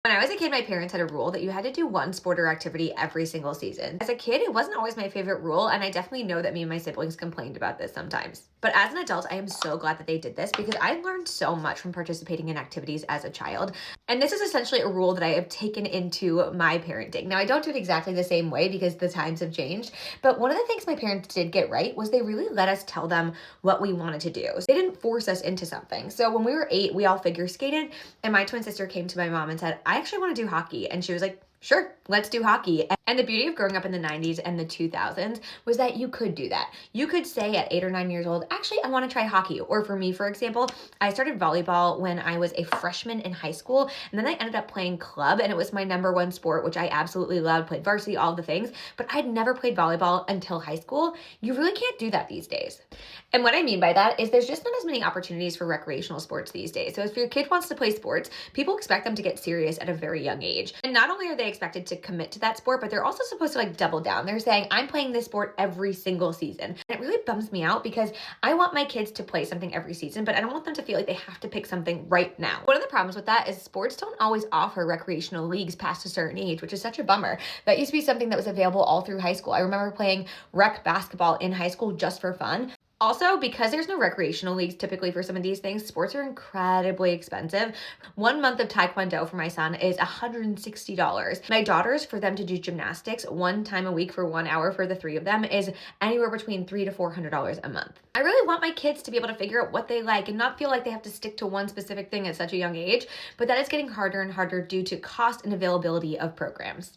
When I was a kid, my parents had a rule that you had to do one sport or activity every single season. As a kid, it wasn't always my favorite rule, and I definitely know that me and my siblings complained about this sometimes. But as an adult, I am so glad that they did this because I learned so much from participating in activities as a child. And this is essentially a rule that I have taken into my parenting. Now, I don't do it exactly the same way because the times have changed, but one of the things my parents did get right was they really let us tell them what we wanted to do. They didn't force us into something. So when we were 8, we all figure skated, and my twin sister came to my mom and said, I actually want to do hockey. And she was like, sure, let's do hockey. And the beauty of growing up in the 90s and the 2000s was that you could do that. You could say at 8 or 9 years old, actually, I want to try hockey. Or for me, for example, I started volleyball when I was a freshman in high school. And then I ended up playing club, and it was my number one sport, which I absolutely loved, played varsity, all the things. But I'd never played volleyball until high school. You really can't do that these days. And what I mean by that is there's just not as many opportunities for recreational sports these days. So if your kid wants to play sports, people expect them to get serious at a very young age. And not only are they expected to commit to that sport, but they're also supposed to like double down. They're saying, I'm playing this sport every single season. And it really bums me out because I want my kids to play something every season, but I don't want them to feel like they have to pick something right now. One of the problems with that is sports don't always offer recreational leagues past a certain age, which is such a bummer. That used to be something that was available all through high school. I remember playing rec basketball in high school just for fun. Also, because there's no recreational leagues typically for some of these things, sports are incredibly expensive. 1 month of Taekwondo for my son is $160. My daughters, for them to do gymnastics 1 time a week for 1 hour for the 3 of them is anywhere between $300 to $400 a month. I really want my kids to be able to figure out what they like and not feel like they have to stick to one specific thing at such a young age, but that is getting harder and harder due to cost and availability of programs.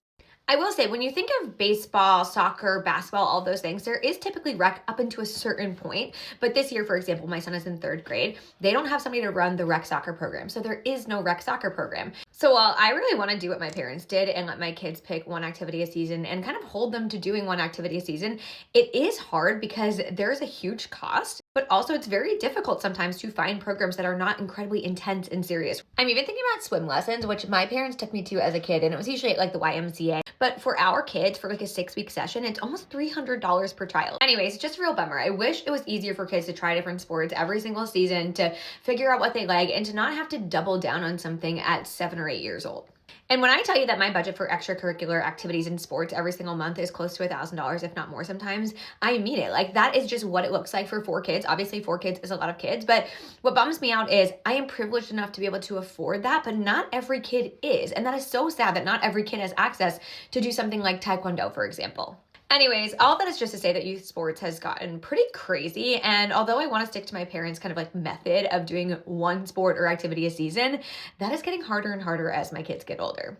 I will say, when you think of baseball, soccer, basketball, all those things, there is typically rec up until a certain point. But this year, for example, my son is in 3rd grade. They don't have somebody to run the rec soccer program. So there is no rec soccer program. So while I really want to do what my parents did and let my kids pick one activity a season and kind of hold them to doing one activity a season, it is hard because there's a huge cost. But also it's very difficult sometimes to find programs that are not incredibly intense and serious. I'm even thinking about swim lessons, which my parents took me to as a kid, and it was usually at like the YMCA. But for our kids, for like a 6-week session, it's almost $300 per child. Anyways, just a real bummer. I wish it was easier for kids to try different sports every single season, to figure out what they like, and to not have to double down on something at 7 or 8 years old. And when I tell you that my budget for extracurricular activities and sports every single month is close to $1,000, if not more sometimes, I mean it. Like, that is just what it looks like for 4 kids. Obviously, 4 kids is a lot of kids, but what bums me out is I am privileged enough to be able to afford that, but not every kid is. And that is so sad that not every kid has access to do something like Taekwondo, for example. Anyways, all that is just to say that youth sports has gotten pretty crazy. And although I want to stick to my parents' kind of like method of doing one sport or activity a season, that is getting harder and harder as my kids get older.